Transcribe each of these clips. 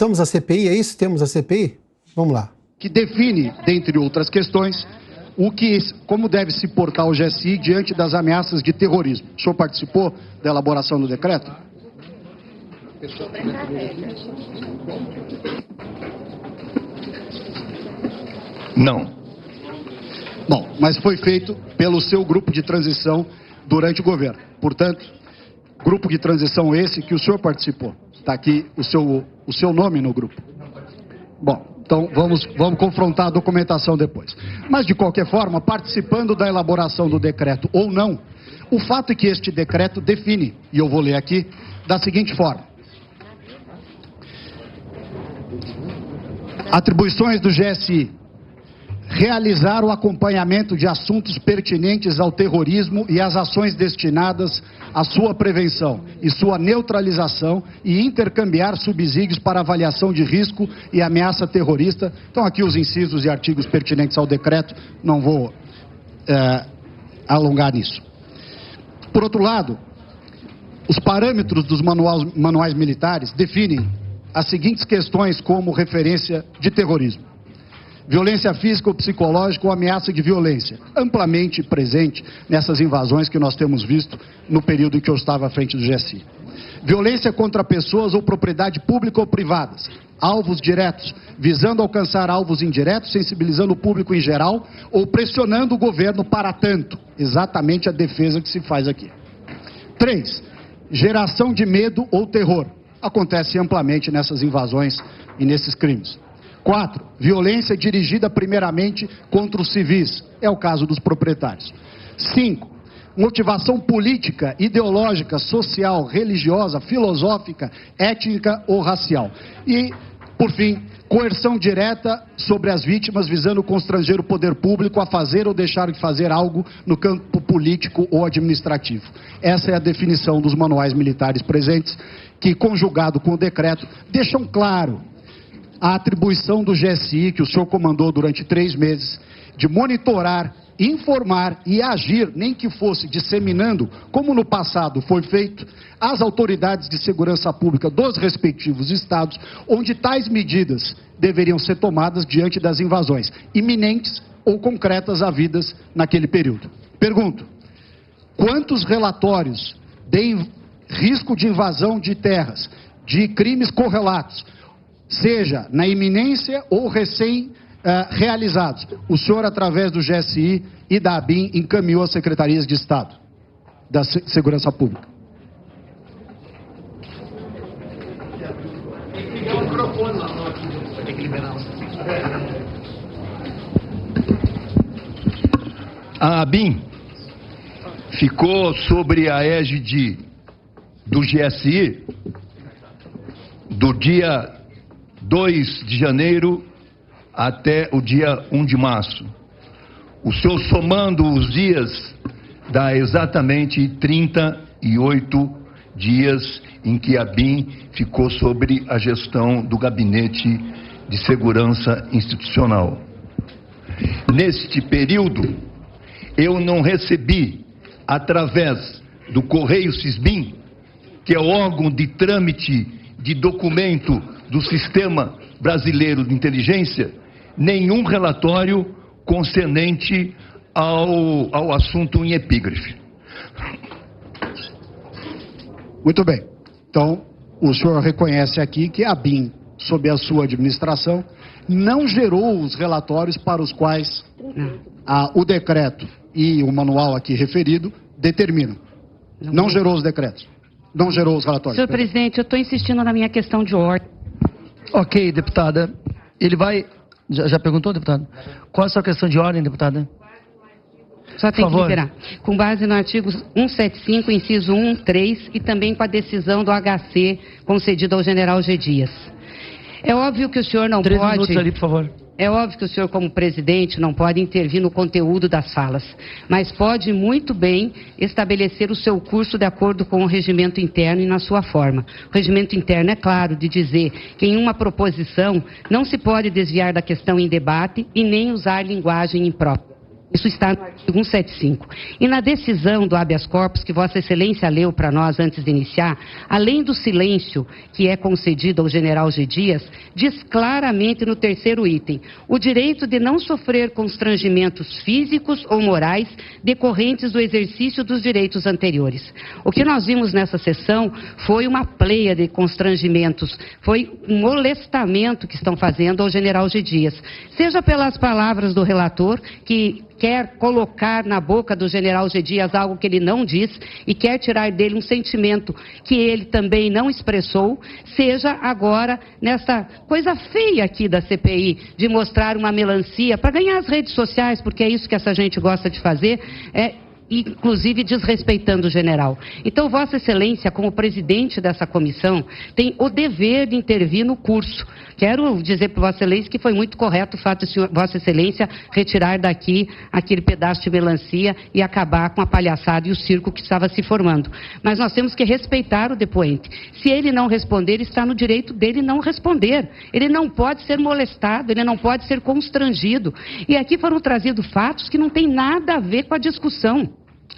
Estamos a CPI, é isso? Temos a CPI? Vamos lá. Que define, dentre outras questões, como deve se portar o GSI diante das ameaças de terrorismo. O senhor participou da elaboração do decreto? Não. Bom, mas foi feito pelo seu grupo de transição durante o governo. Portanto, grupo de transição esse que o senhor participou. Está aqui o seu nome no grupo. Bom, então vamos confrontar a documentação depois. Mas, de qualquer forma, participando da elaboração do decreto ou não, o fato é que este decreto define, e eu vou ler aqui, da seguinte forma. Atribuições do GSI. Realizar o acompanhamento de assuntos pertinentes ao terrorismo e as ações destinadas à sua prevenção e sua neutralização e intercambiar subsídios para avaliação de risco e ameaça terrorista. Então, aqui os incisos e artigos pertinentes ao decreto, não vou alongar nisso. Por outro lado, os parâmetros dos manuais militares definem as seguintes questões como referência de terrorismo. Violência física ou psicológica ou ameaça de violência, amplamente presente nessas invasões que nós temos visto no período em que eu estava à frente do GSI. Violência contra pessoas ou propriedade pública ou privadas, alvos diretos, visando alcançar alvos indiretos, sensibilizando o público em geral ou pressionando o governo para tanto, exatamente a defesa que se faz aqui. 3. Geração de medo ou terror, acontece amplamente nessas invasões e nesses crimes. 4. Violência dirigida primeiramente contra os civis. É o caso dos proprietários. 5. Motivação política, ideológica, social, religiosa, filosófica, étnica ou racial. E, por fim, coerção direta sobre as vítimas visando constranger o poder público a fazer ou deixar de fazer algo no campo político ou administrativo. Essa é a definição dos manuais militares presentes, que, conjugado com o decreto, deixam claro a atribuição do GSI, que o senhor comandou durante 3 meses, de monitorar, informar e agir, nem que fosse disseminando, como no passado foi feito, às autoridades de segurança pública dos respectivos estados, onde tais medidas deveriam ser tomadas diante das invasões, iminentes ou concretas havidas naquele período. Pergunto, quantos relatórios de risco de invasão de terras, de crimes correlatos, seja na iminência ou recém-realizados, o senhor, através do GSI e da ABIN, encaminhou às secretarias de Estado da Segurança Pública? A ABIN ficou sobre a égide do GSI do dia 2 de janeiro até o dia 1 de março. O senhor somando os dias dá exatamente 38 dias em que a BIM ficou sobre a gestão do Gabinete de Segurança Institucional. Neste período, eu não recebi, através do Correio Sisbin, que é o órgão de trâmite de documento do Sistema Brasileiro de Inteligência, nenhum relatório concernente ao assunto em epígrafe. Muito bem. Então, o senhor reconhece aqui que a BIM, sob a sua administração, não gerou os relatórios para os quais o decreto e o manual aqui referido determinam. Não gerou os decretos. Não gerou os relatórios. Senhor presidente, eu estou insistindo na minha questão de ordem. Ok, deputada. Ele vai... Já perguntou, deputado? Qual é a sua questão de ordem, deputada? Só tem que liberar. Com base no artigo 175, inciso 1, 3, e também com a decisão do HC concedida ao general G. Dias. É óbvio que o senhor não 3 pode... minutos ali, por favor. É óbvio que o senhor, como presidente, não pode intervir no conteúdo das falas, mas pode muito bem estabelecer o seu curso de acordo com o regimento interno e na sua forma. O regimento interno é claro de dizer que em uma proposição não se pode desviar da questão em debate e nem usar linguagem imprópria. Isso está no artigo 175. E na decisão do habeas corpus, que Vossa Excelência leu para nós antes de iniciar, além do silêncio que é concedido ao general G. Dias, diz claramente no terceiro item, o direito de não sofrer constrangimentos físicos ou morais decorrentes do exercício dos direitos anteriores. O que nós vimos nessa sessão foi uma pleia de constrangimentos, foi um molestamento que estão fazendo ao general G. Dias, seja pelas palavras do relator, que quer colocar na boca do general G. Dias algo que ele não diz e quer tirar dele um sentimento que ele também não expressou, seja agora nessa coisa feia aqui da CPI, de mostrar uma melancia para ganhar as redes sociais, porque é isso que essa gente gosta de fazer, inclusive desrespeitando o general. Então, Vossa Excelência, como presidente dessa comissão, tem o dever de intervir no curso. Quero dizer para Vossa Excelência que foi muito correto o fato de Vossa Excelência retirar daqui aquele pedaço de melancia e acabar com a palhaçada e o circo que estava se formando. Mas nós temos que respeitar o depoente. Se ele não responder, está no direito dele não responder. Ele não pode ser molestado, ele não pode ser constrangido. E aqui foram trazidos fatos que não têm nada a ver com a discussão.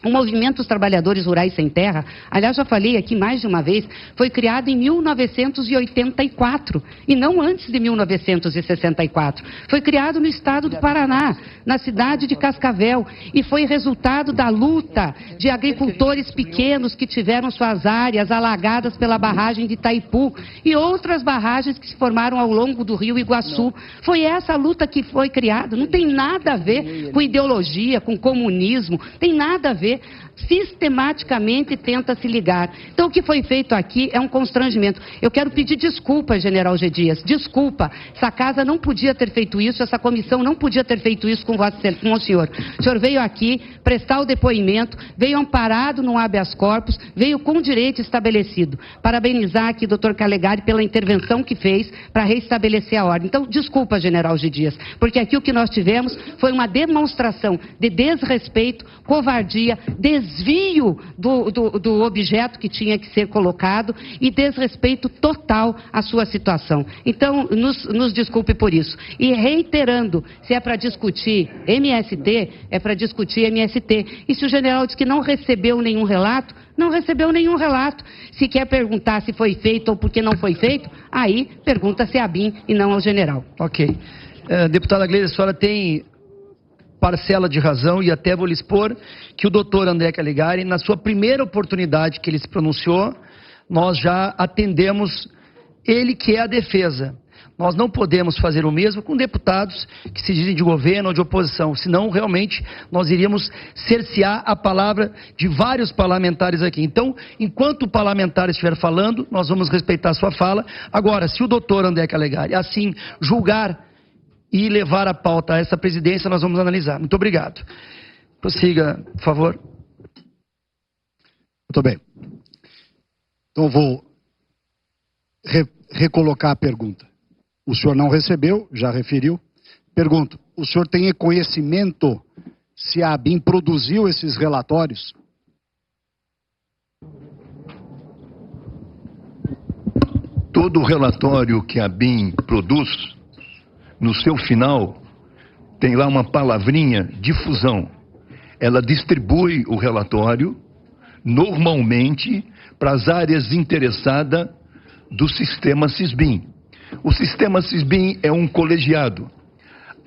O Movimento dos Trabalhadores Rurais Sem Terra, aliás, já falei aqui mais de uma vez, foi criado em 1984 e não antes de 1964. Foi criado no estado do Paraná, na cidade de Cascavel, e foi resultado da luta de agricultores pequenos que tiveram suas áreas alagadas pela barragem de Itaipu e outras barragens que se formaram ao longo do rio Iguaçu. Foi essa luta que foi criada, não tem nada a ver com ideologia, com comunismo, tem nada a ver. Sistematicamente tenta se ligar. Então, o que foi feito aqui é um constrangimento. Eu quero pedir desculpa, general G. Dias, desculpa. Essa casa não podia ter feito isso, essa comissão não podia ter feito isso com o senhor. O senhor veio aqui prestar o depoimento, veio amparado no habeas corpus, veio com direito estabelecido. Parabenizar aqui o doutor Calegari pela intervenção que fez para restabelecer a ordem. Então, desculpa, general G. Dias, porque aqui o que nós tivemos foi uma demonstração de desrespeito, covardia, desvio do objeto que tinha que ser colocado e desrespeito total à sua situação. Então, nos desculpe por isso. E reiterando, se é para discutir MST, é para discutir MST. E se o general diz que não recebeu nenhum relato, não recebeu nenhum relato. Se quer perguntar se foi feito ou por que não foi feito, aí pergunta-se a BIM e não ao general. Ok. Deputada Gleisi, a senhora tem parcela de razão e até vou lhe expor que o doutor André Calegari, na sua primeira oportunidade que ele se pronunciou, nós já atendemos ele que é a defesa. Nós não podemos fazer o mesmo com deputados que se dizem de governo ou de oposição, senão realmente nós iríamos cercear a palavra de vários parlamentares aqui. Então, enquanto o parlamentar estiver falando, nós vamos respeitar a sua fala. Agora, se o doutor André Calegari assim julgar e levar a pauta a essa presidência, nós vamos analisar. Muito obrigado. Prossiga, por favor. Muito bem. Então, vou recolocar a pergunta. O senhor não recebeu, já referiu. Pergunto, o senhor tem conhecimento se a ABIN produziu esses relatórios? Todo relatório que a ABIN produz, no seu final, tem lá uma palavrinha, difusão. Ela distribui o relatório, normalmente, para as áreas interessadas do sistema SISBIN. O sistema SISBIN é um colegiado.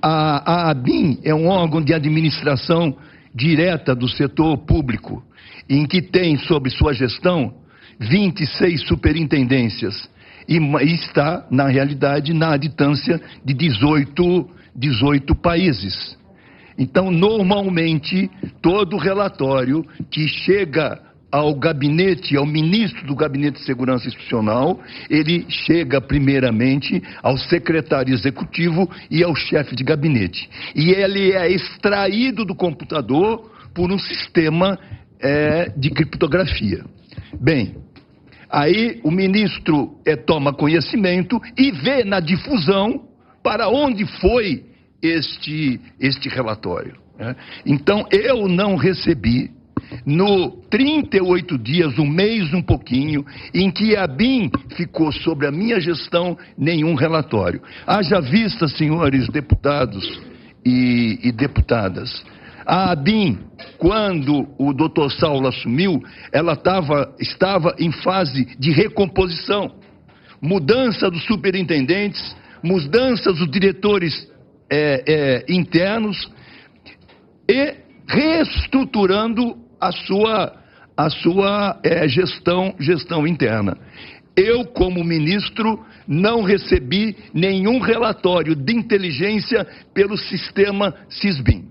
A ABIN é um órgão de administração direta do setor público, em que tem, sob sua gestão, 26 superintendências. E está, na realidade, na aditância de 18 países. Então, normalmente, todo relatório que chega ao gabinete, ao ministro do Gabinete de Segurança Institucional, ele chega primeiramente ao secretário executivo e ao chefe de gabinete. E ele é extraído do computador por um sistema de criptografia. Bem, aí o ministro toma conhecimento e vê na difusão para onde foi este relatório. Então, eu não recebi, no 38 dias, um mês, um pouquinho, em que a ABIN ficou sobre a minha gestão, nenhum relatório. Haja vista, senhores deputados e deputadas, A ABIN, quando o doutor Saulo assumiu, ela estava em fase de recomposição. Mudança dos superintendentes, mudança dos diretores internos e reestruturando a sua gestão interna. Eu, como ministro, não recebi nenhum relatório de inteligência pelo sistema SISBIN.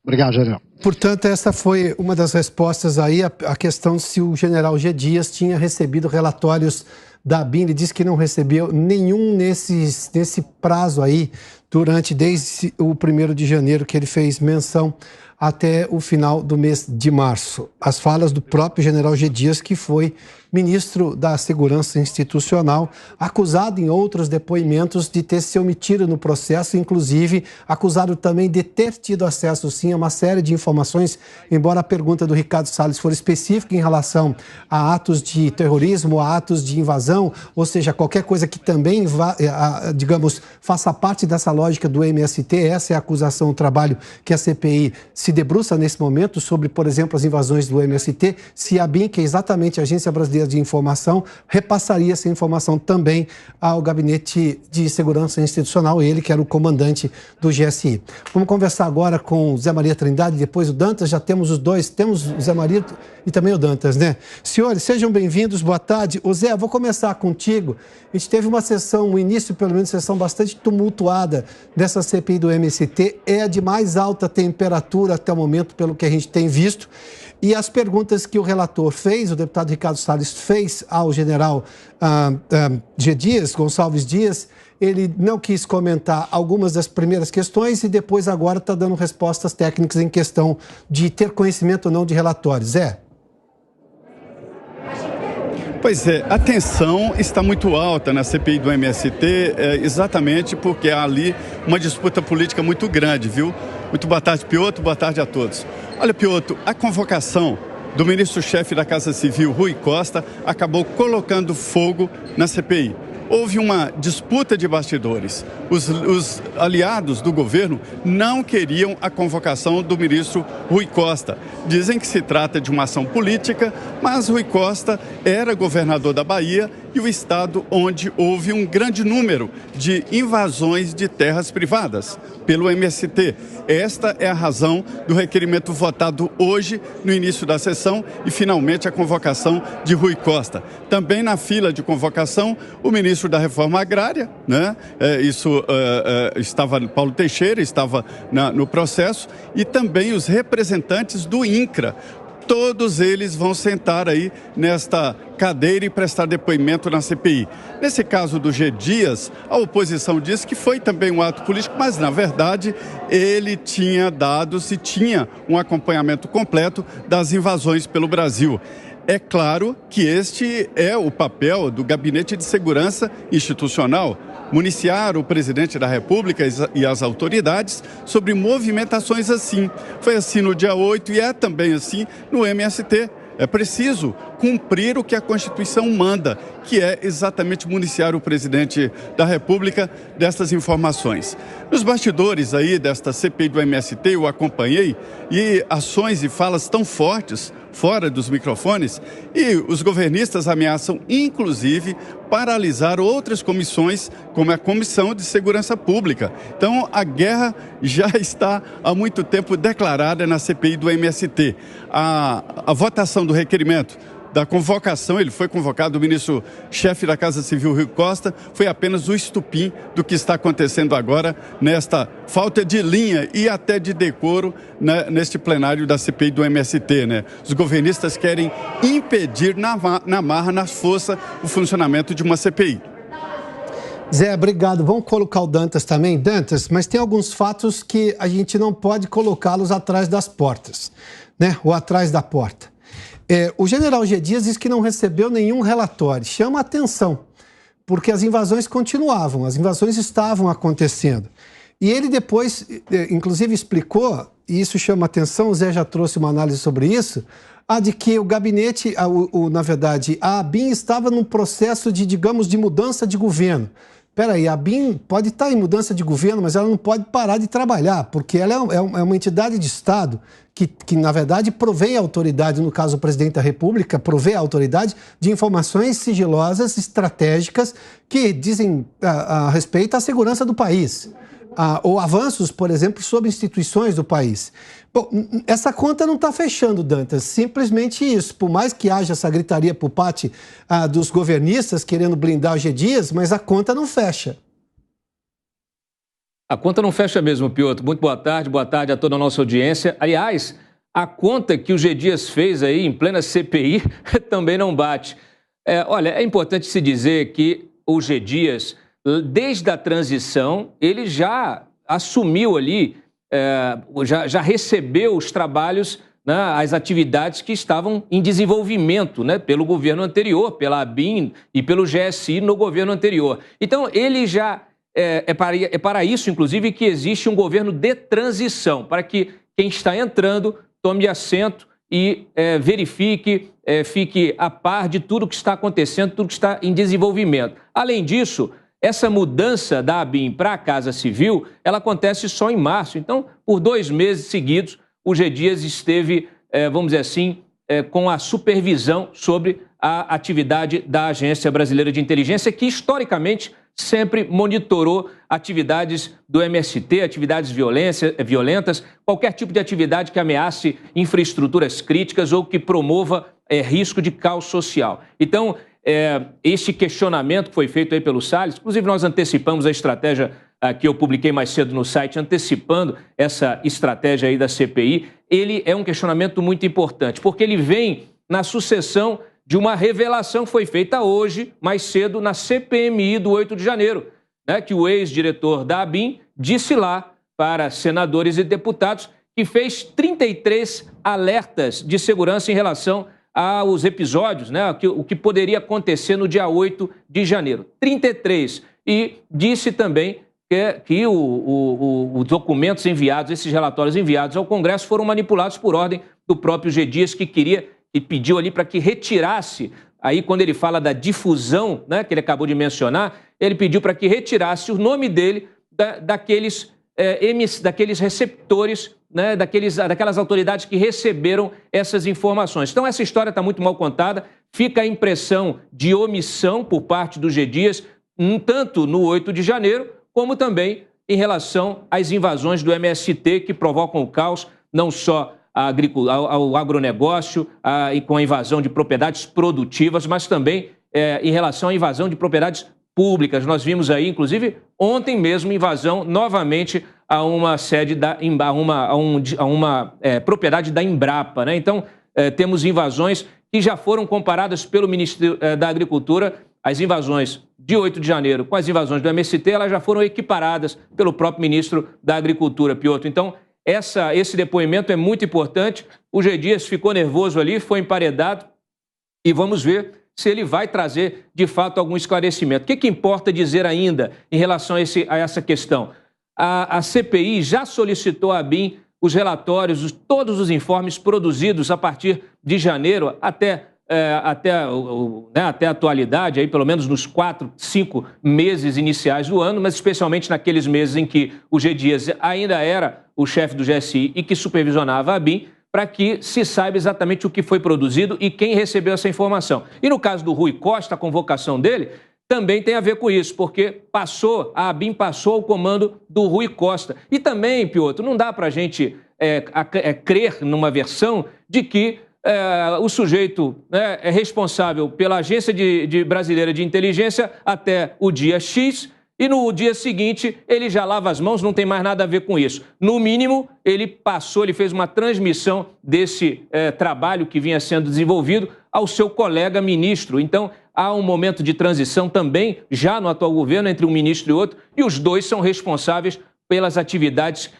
Obrigado, general. Portanto, essa foi uma das respostas aí, a questão se o general G. Dias tinha recebido relatórios da ABIN. Ele disse que não recebeu nenhum nesse prazo aí, desde o 1º de janeiro, que ele fez menção, até o final do mês de março. As falas do próprio general G. Dias, que foi ministro da Segurança Institucional, acusado em outros depoimentos de ter se omitido no processo, inclusive acusado também de ter tido acesso, sim, a uma série de informações, embora a pergunta do Ricardo Salles for específica em relação a atos de terrorismo, a atos de invasão, ou seja, qualquer coisa que também, digamos, faça parte dessa lógica do MST. Essa é a acusação, o trabalho que a CPI se debruça nesse momento sobre, por exemplo, as invasões do MST, se a ABIN, que é exatamente a Agência Brasileira de Informação, repassaria essa informação também ao Gabinete de Segurança Institucional, ele que era o comandante do GSI. Vamos conversar agora com o Zé Maria Trindade, depois o Dantas. Já temos os dois, temos o Zé Maria e também o Dantas, né? Senhores, sejam bem-vindos, boa tarde. Ô Zé, vou começar contigo. A gente teve uma sessão, um início, pelo menos, sessão bastante tumultuada dessa CPI do MST, é a de mais alta temperatura até o momento, pelo que a gente tem visto. E as perguntas que o relator fez, o deputado Ricardo Salles fez ao general G. Dias, Gonçalves Dias, ele não quis comentar algumas das primeiras questões e depois agora está dando respostas técnicas em questão de ter conhecimento ou não de relatórios. Pois é, a tensão está muito alta na CPI do MST, exatamente porque há ali uma disputa política muito grande, viu? Muito boa tarde, Piotr, boa tarde a todos. Olha, Piotr, a convocação do ministro-chefe da Casa Civil, Rui Costa, acabou colocando fogo na CPI. Houve uma disputa de bastidores. Os aliados do governo não queriam a convocação do ministro Rui Costa. Dizem que se trata de uma ação política, mas Rui Costa era governador da Bahia e o estado onde houve um grande número de invasões de terras privadas pelo MST. Esta é a razão do requerimento votado hoje, no início da sessão, e finalmente a convocação de Rui Costa. Também na fila de convocação, o ministro da Reforma Agrária, né? Paulo Teixeira estava no processo, e também os representantes do INCRA. Todos eles vão sentar aí nesta cadeira e prestar depoimento na CPI. Nesse caso do G. Dias, a oposição disse que foi também um ato político, mas, na verdade, ele tinha dados e tinha um acompanhamento completo das invasões pelo Brasil. É claro que este é o papel do Gabinete de Segurança Institucional, municiar o presidente da República e as autoridades sobre movimentações assim. Foi assim no dia 8 e é também assim no MST. É preciso cumprir o que a Constituição manda, que é exatamente municiar o presidente da República dessas informações. Nos bastidores aí desta CPI do MST, eu acompanhei, e ações e falas tão fortes fora dos microfones, e os governistas ameaçam, inclusive, paralisar outras comissões, como a Comissão de Segurança Pública. Então, a guerra já está há muito tempo declarada na CPI do MST. A votação do requerimento da convocação, ele foi convocado, o ministro-chefe da Casa Civil, Rui Costa, foi apenas o estupim do que está acontecendo agora nesta falta de linha e até de decoro, né, neste plenário da CPI do MST, né? Os governistas querem impedir na marra, na força, o funcionamento de uma CPI. Zé, obrigado. Vamos colocar o Dantas também. Dantas, mas tem alguns fatos que a gente não pode colocá-los atrás das portas, né? Ou atrás da porta. O general G. Dias diz que não recebeu nenhum relatório. Chama a atenção, porque as invasões continuavam, as invasões estavam acontecendo. E ele depois, inclusive, explicou, e isso chama a atenção, o Zé já trouxe uma análise sobre isso, de que o gabinete, na verdade, a ABIN estava num processo de, digamos, de mudança de governo. peraí, a ABIN pode estar em mudança de governo, mas ela não pode parar de trabalhar, porque ela é uma entidade de Estado que, na verdade, provê a autoridade, no caso o presidente da República, provê a autoridade de informações sigilosas, estratégicas, que dizem a respeito à segurança do país. Ou avanços, por exemplo, sobre instituições do país. Bom, essa conta não está fechando, Dantas, simplesmente isso. Por mais que haja essa gritaria por parte dos governistas querendo blindar o G. Dias, mas a conta não fecha. A conta não fecha mesmo, Piotr. Muito boa tarde a toda a nossa audiência. Aliás, a conta que o G. Dias fez aí em plena CPI também não bate. Olha, é importante se dizer que o G. Dias, desde a transição, ele já assumiu ali, já recebeu os trabalhos, né, as atividades que estavam em desenvolvimento, né, pelo governo anterior, pela ABIN e pelo GSI no governo anterior. Então, ele já... É para isso, inclusive, que existe um governo de transição, para que quem está entrando tome assento e verifique, fique a par de tudo que está acontecendo, tudo que está em desenvolvimento. Além disso, essa mudança da ABIN para a Casa Civil, ela acontece só em março. Então, por 2 meses seguidos, o G. Dias esteve, vamos dizer assim, com a supervisão sobre a atividade da Agência Brasileira de Inteligência, que historicamente sempre monitorou atividades do MST, atividades violentas, qualquer tipo de atividade que ameace infraestruturas críticas ou que promova risco de caos social. Então, este questionamento que foi feito aí pelo Salles, inclusive nós antecipamos a estratégia que eu publiquei mais cedo no site, antecipando essa estratégia aí da CPI, ele é um questionamento muito importante, porque ele vem na sucessão de uma revelação que foi feita hoje, mais cedo, na CPMI do 8 de janeiro, né, que o ex-diretor da ABIN disse lá para senadores e deputados que fez 33 alertas de segurança em relação aos episódios, né, o que poderia acontecer no dia 8 de janeiro. 33. E disse também que os documentos enviados, esses relatórios enviados ao Congresso foram manipulados por ordem do próprio G. Dias, que queria e pediu ali para que retirasse, aí quando ele fala da difusão, né, que ele acabou de mencionar, ele pediu para que retirasse o nome dele daqueles receptores, né, daquelas autoridades que receberam essas informações. Então essa história está muito mal contada, fica a impressão de omissão por parte do G. Dias, tanto no 8 de janeiro, como também em relação às invasões do MST que provocam o caos, não só ao agronegócio, e com a invasão de propriedades produtivas, mas também em relação à invasão de propriedades públicas. Nós vimos aí, inclusive, ontem mesmo, invasão novamente a uma sede, a uma propriedade da Embrapa, né? Então, temos invasões que já foram comparadas pelo Ministério da Agricultura, as invasões de 8 de janeiro com as invasões do MST, elas já foram equiparadas pelo próprio ministro da Agricultura, Piotr. Então, esse depoimento é muito importante. O G. Dias ficou nervoso ali, foi emparedado e vamos ver se ele vai trazer, de fato, algum esclarecimento. O que importa dizer ainda em relação a essa questão? A CPI já solicitou à ABIN os relatórios, todos os informes produzidos a partir de janeiro até a atualidade, aí, pelo menos nos 4, 5 meses iniciais do ano, mas especialmente naqueles meses em que o G. Dias ainda era o chefe do GSI e que supervisionava a ABIN, para que se saiba exatamente o que foi produzido e quem recebeu essa informação. E no caso do Rui Costa, a convocação dele também tem a ver com isso, porque a ABIN passou ao comando do Rui Costa. E também, Piotr, não dá para a gente crer numa versão de que o sujeito, né, é responsável pela Agência Brasileira de Inteligência até o dia X e no dia seguinte ele já lava as mãos, não tem mais nada a ver com isso. No mínimo, ele fez uma transmissão desse trabalho que vinha sendo desenvolvido ao seu colega ministro. Então, há um momento de transição também, já no atual governo, entre um ministro e outro, e os dois são responsáveis pelas atividades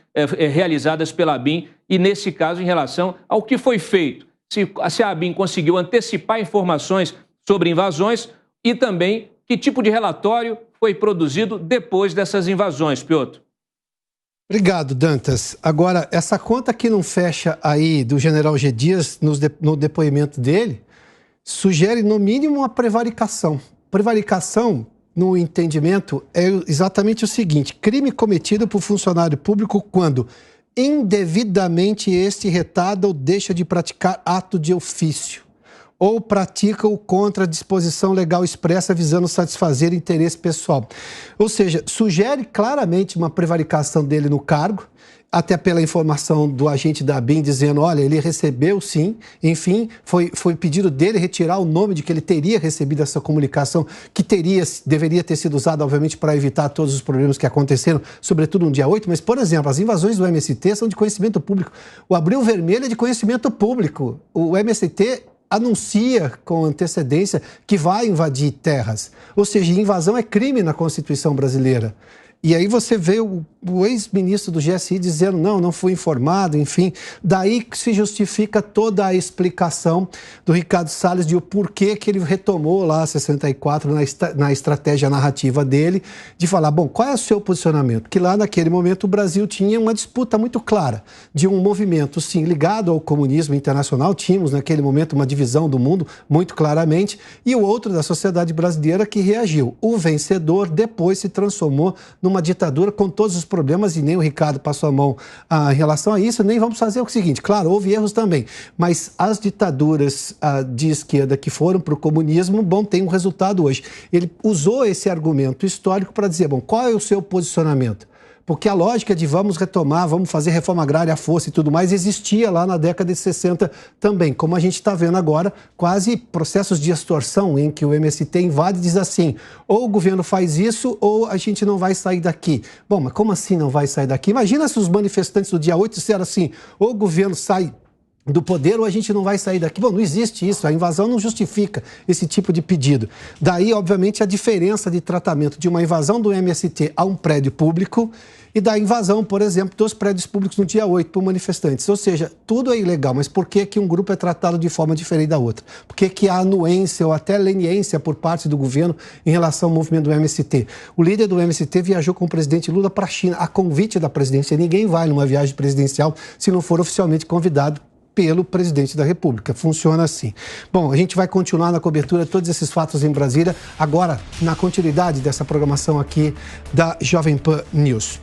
realizadas pela ABIN e, nesse caso, em relação ao que foi feito. Se a ABIN conseguiu antecipar informações sobre invasões e também que tipo de relatório foi produzido depois dessas invasões, Piotr. Obrigado, Dantas. Agora, essa conta que não fecha aí do general G. Dias no depoimento dele sugere, no mínimo, uma prevaricação. Prevaricação no entendimento, é exatamente o seguinte: crime cometido por funcionário público quando indevidamente este retarda ou deixa de praticar ato de ofício, ou pratica-o contra a disposição legal expressa visando satisfazer interesse pessoal. Ou seja, sugere claramente uma prevaricação dele no cargo, até pela informação do agente da ABIN dizendo, olha, ele recebeu sim, enfim, foi pedido dele retirar o nome de que ele teria recebido essa comunicação, que deveria ter sido usada, obviamente, para evitar todos os problemas que aconteceram, sobretudo no dia 8, mas, por exemplo, as invasões do MST são de conhecimento público. O Abril Vermelho é de conhecimento público. O MST anuncia com antecedência que vai invadir terras. Ou seja, invasão é crime na Constituição brasileira. E aí você vê o ex-ministro do GSI dizendo, não fui informado, enfim. Daí se justifica toda a explicação do Ricardo Salles de o porquê que ele retomou lá a 64 na estratégia narrativa dele, de falar, bom, qual é o seu posicionamento? Que lá naquele momento o Brasil tinha uma disputa muito clara de um movimento, sim, ligado ao comunismo internacional, tínhamos naquele momento uma divisão do mundo, muito claramente, e o outro da sociedade brasileira que reagiu. O vencedor depois se transformou numa ditadura com todos os problemas, e nem o Ricardo passou a mão em relação a isso, nem vamos fazer o seguinte, claro, houve erros também, mas as ditaduras de esquerda que foram para o comunismo, bom, tem um resultado hoje. Ele usou esse argumento histórico para dizer, bom, qual é o seu posicionamento? Porque a lógica de vamos retomar, vamos fazer reforma agrária à força e tudo mais, existia lá na década de 60 também. Como a gente está vendo agora, quase processos de extorsão em que o MST invade e diz assim, ou o governo faz isso ou a gente não vai sair daqui. Bom, mas como assim não vai sair daqui? Imagina se os manifestantes do dia 8 disseram assim, ou o governo sai do poder ou a gente não vai sair daqui. Bom, não existe isso, a invasão não justifica esse tipo de pedido. Daí, obviamente, a diferença de tratamento de uma invasão do MST a um prédio público e da invasão, por exemplo, dos prédios públicos no dia 8 por manifestantes. Ou seja, tudo é ilegal, mas por que que um grupo é tratado de forma diferente da outra? Por que que há anuência ou até leniência por parte do governo em relação ao movimento do MST? O líder do MST viajou com o presidente Lula para a China, a convite da presidência. Ninguém vai numa viagem presidencial se não for oficialmente convidado pelo presidente da República. Funciona assim. Bom, a gente vai continuar na cobertura de todos esses fatos em Brasília, agora na continuidade dessa programação aqui da Jovem Pan News.